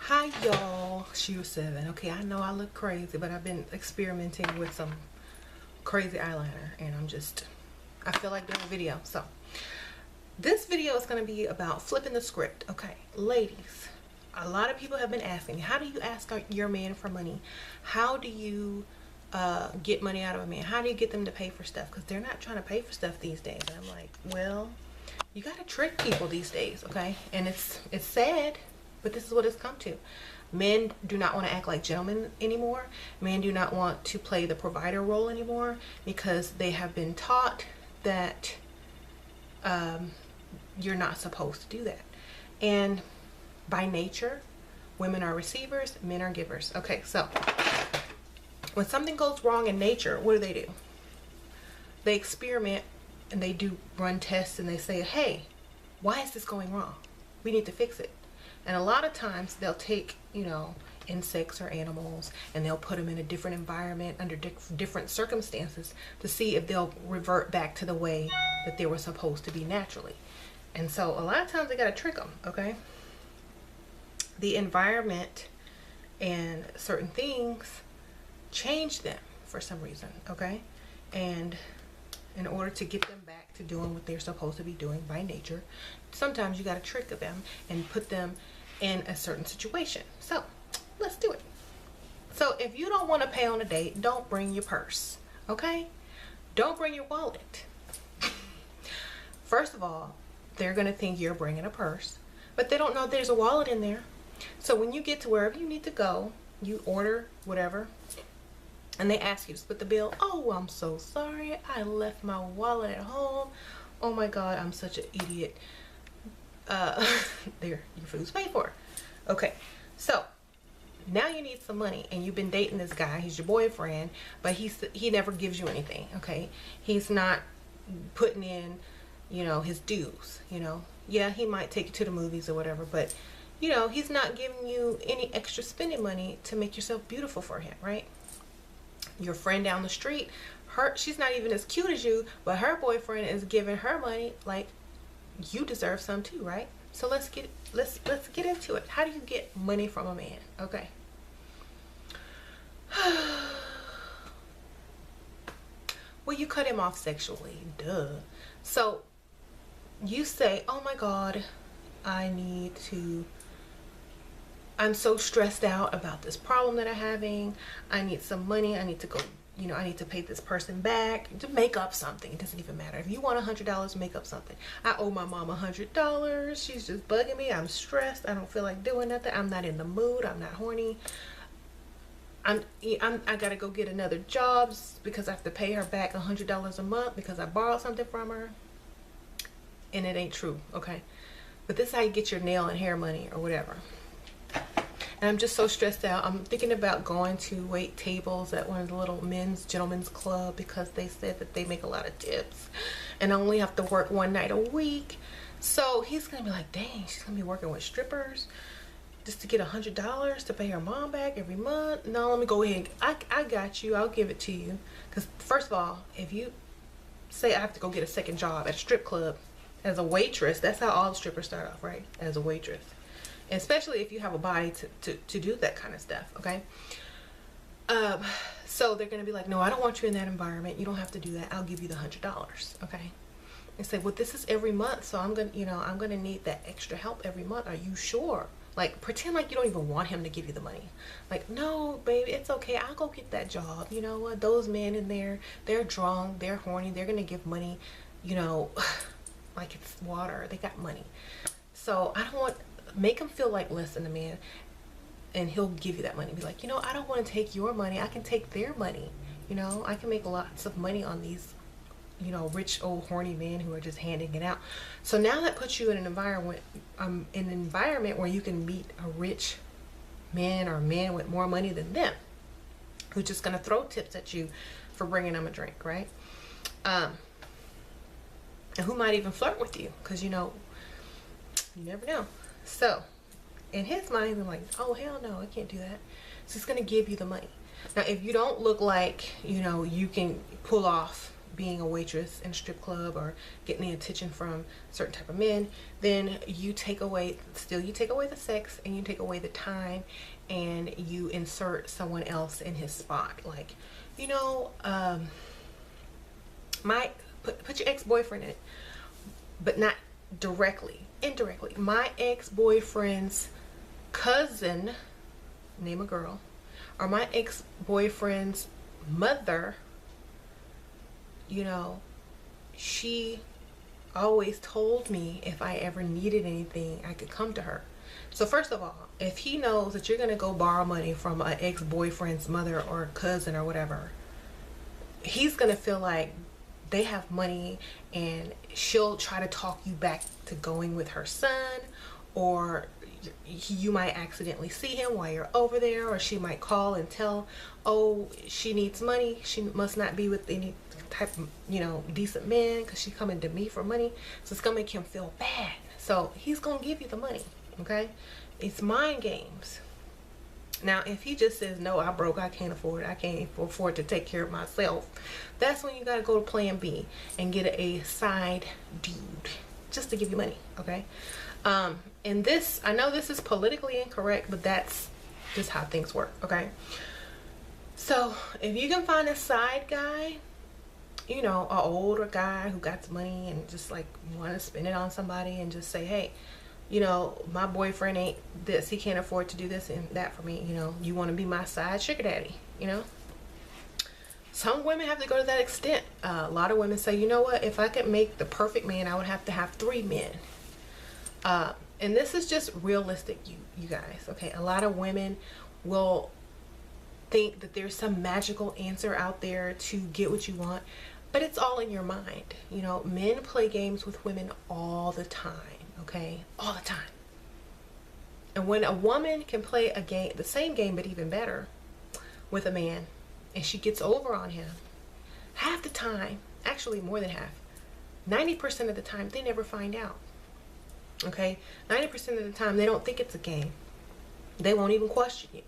Hi y'all, Shu7. Okay, I know I look crazy, but I've been experimenting with some crazy eyeliner and I feel like doing a video. So this video is going to be about flipping the script. Okay, ladies, a lot of people have been asking me, how do you ask your man for money? How do you get money out of a man? How do you get them to pay for stuff? Because they're not trying to pay for stuff these days. And I'm like, well, you got to trick people these days, okay? And it's sad, but this is what it's come to. Men do not want to act like gentlemen anymore. Men do not want to play the provider role anymore because they have been taught that you're not supposed to do that. And by nature, women are receivers, men are givers. Okay, so when something goes wrong in nature, what do? They experiment and they do run tests and they say, hey, why is this going wrong? We need to fix it. And a lot of times they'll take, insects or animals and they'll put them in a different environment under different circumstances to see if they'll revert back to the way that they were supposed to be naturally. And so a lot of times they got to trick them, okay? The environment and certain things change them for some reason, okay? And in order to get them back to doing what they're supposed to be doing by nature, sometimes you got to trick them and put them in a certain situation. So let's do it. So if you don't want to pay on a date, don't bring your purse, okay? Don't bring your wallet. First of all, they're going to think you're bringing a purse, but they don't know there's a wallet in there. So when you get to wherever you need to go, you order whatever, and they ask you to split the bill. Oh, I'm so sorry. I left my wallet at home. Oh my God, I'm such an idiot. There, your food's paid for. Okay, so now you need some money and you've been dating this guy. He's your boyfriend, but he never gives you anything, okay? He's not putting in, his dues, Yeah, he might take you to the movies or whatever, but he's not giving you any extra spending money to make yourself beautiful for him, right? Your friend down the street, she's not even as cute as you, but her boyfriend is giving her money. Like, you deserve some too, right? So let's get into it. How do you get money from a man? Okay. Well, you cut him off sexually, duh. So you say, oh my God, I'm so stressed out about this problem that I'm having. I need some money. I need to go, I need to pay this person back. To make up something. It doesn't even matter. If you want $100, make up something. I owe my mom $100. She's just bugging me. I'm stressed. I don't feel like doing nothing. I'm not in the mood. I'm not horny. I gotta go get another job because I have to pay her back $100 a month because I borrowed something from her. And it ain't true, okay? But this is how you get your nail and hair money or whatever. And I'm just so stressed out. I'm thinking about going to wait tables at one of the little gentlemen's club because they said that they make a lot of tips and I only have to work one night a week. So he's gonna be like, dang, she's gonna be working with strippers just to get $100 to pay her mom back every month. No, let me go ahead. I got you. I'll give it to you. Because first of all, if you say I have to go get a second job at a strip club as a waitress, that's how all the strippers start off, right? As a waitress. Especially if you have a body to do that kind of stuff, okay? So they're gonna be like, no, I don't want you in that environment. You don't have to do that. I'll give you the $100, okay? And say, well, this is every month, so I'm gonna need that extra help every month. Are you sure? Like, pretend like you don't even want him to give you the money. Like, no, baby, it's okay. I'll go get that job. You know what? Those men in there, they're drunk, they're horny, they're gonna give money, like it's water. They got money. So I don't want. Make him feel like less than a man and he'll give you that money. Be like, I don't want to take your money. I can take their money. I can make lots of money on these, rich old horny men who are just handing it out. So now that puts you in an environment where you can meet a rich man or man with more money than them who's just going to throw tips at you for bringing them a drink, right? And who might even flirt with you because, you never know. So in his mind, he's like, oh, hell no, I can't do that. So he's going to give you the money. Now, if you don't look like, you can pull off being a waitress in a strip club or getting the attention from certain type of men, then you take away the sex, and you take away the time, and you insert someone else in his spot. Like, you know, put your ex-boyfriend in it, but not directly, indirectly. My ex-boyfriend's cousin, name a girl, or my ex-boyfriend's mother, you know, she always told me if I ever needed anything, I could come to her. So first of all, if he knows that you're going to go borrow money from an ex-boyfriend's mother or cousin or whatever, he's going to feel like they have money, and she'll try to talk you back to going with her son, or you might accidentally see him while you're over there, or she might call and tell, oh, she needs money, she must not be with any type of, you know, decent man, because she's coming to me for money. So it's gonna make him feel bad, so he's gonna give you the money. Okay, it's mind games. Now, if he just says, no, I broke, I can't afford it, I can't afford to take care of myself, that's when you got to go to plan B and get a side dude just to give you money. Okay, and this, I know this is politically incorrect, but that's just how things work. Okay, so if you can find a side guy, you know, an older guy who got some money and just like want to spend it on somebody, and just say, hey, you know, my boyfriend ain't this, he can't afford to do this and that for me, you know, you want to be my side sugar daddy, you know. Some women have to go to that extent. A lot of women say, you know what, if I could make the perfect man, I would have to have 3 men. And this is just realistic, you guys. Okay, a lot of women will think that there's some magical answer out there to get what you want, but it's all in your mind. You know, men play games with women all the time. Okay, all the time. And when a woman can play a game, the same game but even better, with a man, and she gets over on him, half the time, actually more than half, 90% of the time, they never find out. Okay, 90% of the time they don't think it's a game. They won't even question you,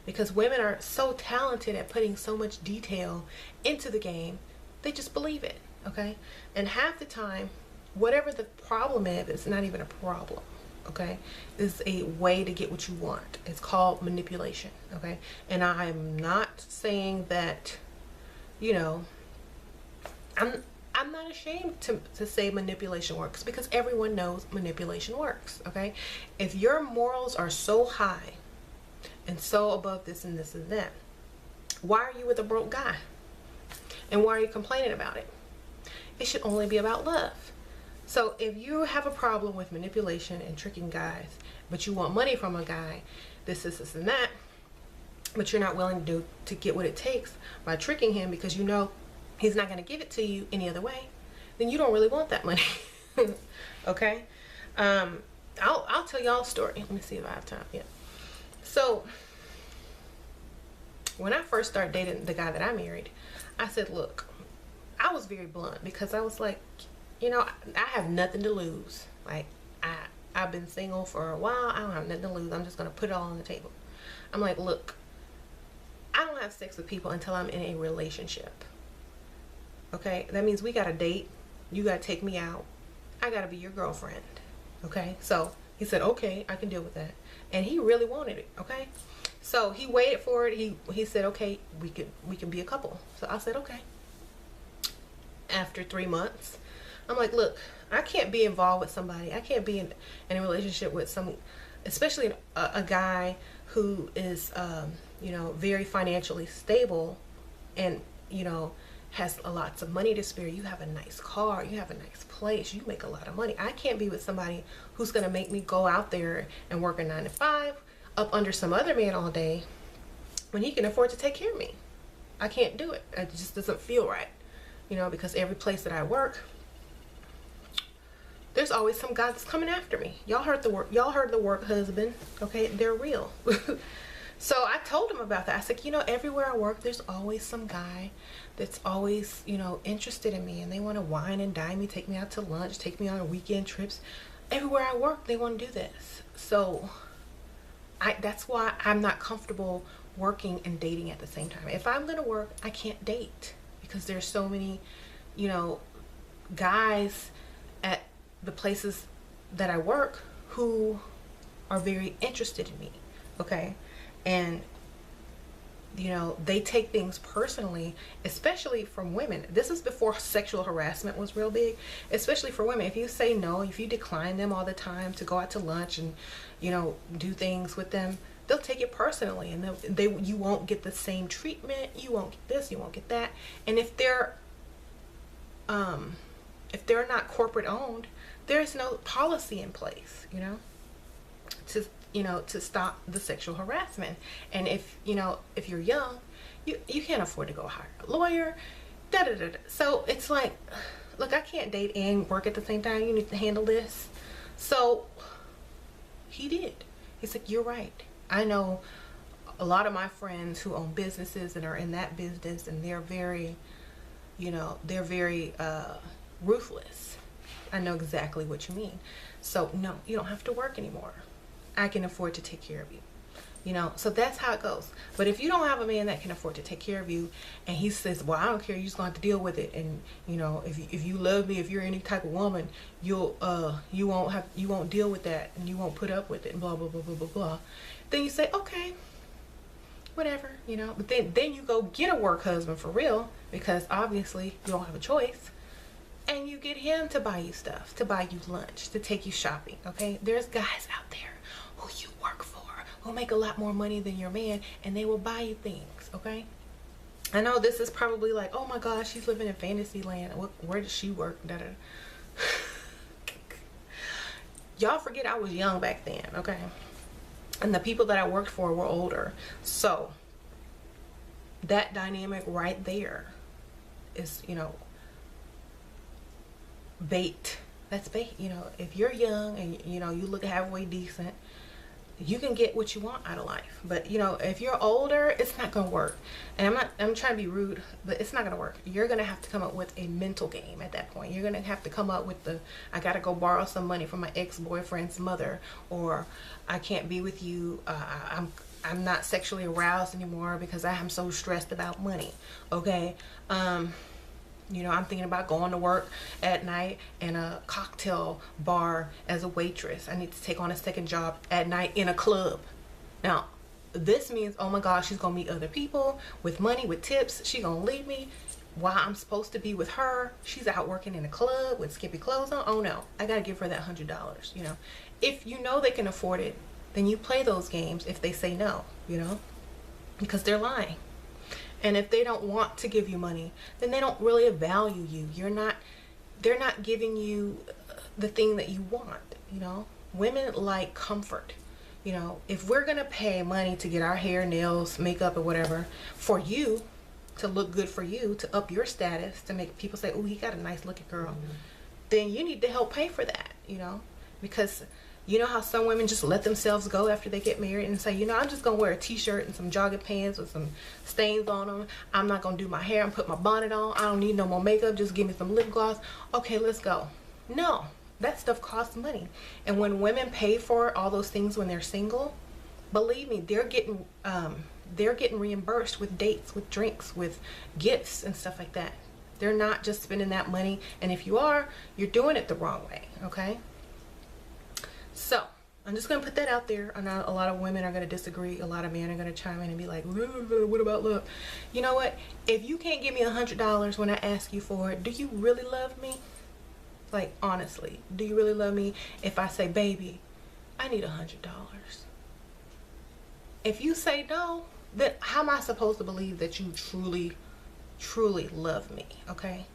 because women are so talented at putting so much detail into the game, they just believe it. Okay, and half the time, whatever the problem is, it's not even a problem. Okay, it's a way to get what you want. It's called manipulation. Okay, and I'm not saying that, you know, I'm not ashamed to say manipulation works, because everyone knows manipulation works. Okay, if your morals are so high and so above this and this and that, why are you with a broke guy? And why are you complaining about it? It should only be about love. So if you have a problem with manipulation and tricking guys, but you want money from a guy, this and that, but you're not willing to get what it takes by tricking him, because you know he's not going to give it to you any other way, then you don't really want that money. Okay, I'll tell y'all a story. Let me see if I have time. Yeah. So when I first started dating the guy that I married, I said, look, I was very blunt, because I was like, you know, I have nothing to lose. Like, I've been single for a while. I don't have nothing to lose. I'm just going to put it all on the table. I'm like, look, I don't have sex with people until I'm in a relationship. Okay? That means we got to date. You got to take me out. I got to be your girlfriend. Okay? So he said, okay, I can deal with that. And he really wanted it. Okay? So he waited for it. He said, okay, we can be a couple. So I said, okay. After 3 months, I'm like, look, I can't be involved with somebody. I can't be in a relationship with especially a guy who is, you know, very financially stable, and, you know, has lots of money to spare. You have a nice car. You have a nice place. You make a lot of money. I can't be with somebody who's going to make me go out there and work a 9 to 5 up under some other man all day when he can afford to take care of me. I can't do it. It just doesn't feel right, you know, because every place that I work, there's always some guy that's coming after me. Y'all heard the work husband. Okay, they're real. So I told him about that. I said, you know, everywhere I work, there's always some guy that's always, you know, interested in me, and they want to wine and dine me, take me out to lunch, take me on weekend trips. Everywhere I work, they want to do this. So that's why I'm not comfortable working and dating at the same time. If I'm going to work, I can't date, because there's so many you know, guys at the places that I work who are very interested in me, okay? And you know, they take things personally, especially from women. This is before sexual harassment was real big, especially for women. If you say no, if you decline them all the time to go out to lunch and, you know, do things with them, they'll take it personally, and you won't get the same treatment. You won't get this, you won't get that. And if they're not corporate owned, there's no policy in place, you know, to stop the sexual harassment. And if you're young, you can't afford to go hire a lawyer, so it's like, look, I can't date and work at the same time. You need to handle this. So he did. He's like, you're right. I know a lot of my friends who own businesses and are in that business, and they're very ruthless. I know exactly what you mean. So no, you don't have to work anymore. I can afford to take care of you. You know, so that's how it goes. But if you don't have a man that can afford to take care of you, and he says, well, I don't care, you're just going to have to deal with it, and you know, if you love me, if you're any type of woman, you won't deal with that, and you won't put up with it, and blah blah blah blah blah blah, then you say, okay, whatever, you know. But then you go get a work husband for real, because obviously you don't have a choice, and you get him to buy you stuff, to buy you lunch, to take you shopping. Okay, there's guys out there who you work for who make a lot more money than your man, and they will buy you things. Okay, I know this is probably like, oh my gosh, she's living in fantasy land. Where does she work? Y'all forget I was young back then, okay? And the people that I worked for were older. So that dynamic right there is, you know, bait. That's bait. You know, if you're young and you know you look halfway decent, you can get what you want out of life. But you know, if you're older, it's not gonna work. And I'm trying to be rude, but it's not gonna work. You're gonna have to come up with a mental game at that point. You're gonna have to come up with I gotta go borrow some money from my ex-boyfriend's mother, or I can't be with you, I'm not sexually aroused anymore because I am so stressed about money. Okay, you know, I'm thinking about going to work at night in a cocktail bar as a waitress. I need to take on a second job at night in a club. Now, this means, oh my gosh, she's gonna meet other people with money, with tips. She's gonna leave me while I'm supposed to be with her. She's out working in a club with skimpy clothes on. Oh no, I gotta give her that $100. You know, if you know they can afford it, then you play those games if they say no, you know, because they're lying. And if they don't want to give you money, then they don't really value you. They're not giving you the thing that you want, you know. Women like comfort. You know, if we're gonna pay money to get our hair, nails, makeup, or whatever for you, to look good for you, to up your status, to make people say, oh, he got a nice looking girl, then you need to help pay for that, you know. Because you know how some women just let themselves go after they get married and say, you know, I'm just gonna wear a t-shirt and some jogging pants with some stains on them. I'm not gonna do my hair and put my bonnet on. I don't need no more makeup. Just give me some lip gloss. Okay, let's go. No, that stuff costs money. And when women pay for all those things when they're single, believe me, they're getting reimbursed with dates, with drinks, with gifts and stuff like that. They're not just spending that money. And if you are, you're doing it the wrong way. Okay. So I'm just gonna put that out there. I know a lot of women are gonna disagree. A lot of men are gonna chime in and be like, what about love? You know what? If you can't give me $100 when I ask you for it, do you really love me? Like, honestly, do you really love me if I say, baby, I need $100? If you say no, then how am I supposed to believe that you truly love me? Okay,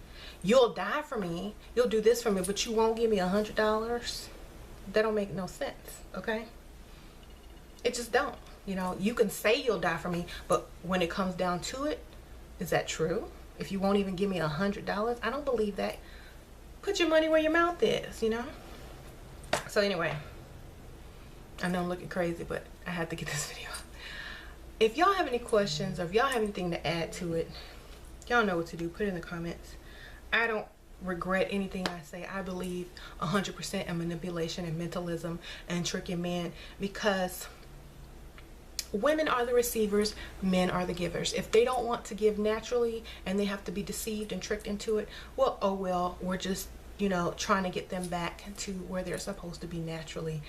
you'll die for me, you'll do this for me, but you won't give me $100? That don't make no sense. Okay, it just don't. You know, you can say you'll die for me, but when it comes down to it, is that true? If you won't even give me $100, I don't believe that. Put your money where your mouth is, you know. So anyway, I know I'm looking crazy, but I had to get this video. If y'all have any questions, or if y'all have anything to add to it, y'all know what to do. Put it in the comments. I don't regret anything I say. I believe 100% in manipulation and mentalism and tricking men, because Women are the receivers, men are the givers. If they don't want to give naturally and they have to be deceived and tricked into it, well, oh well, we're just, trying to get them back to where they're supposed to be naturally.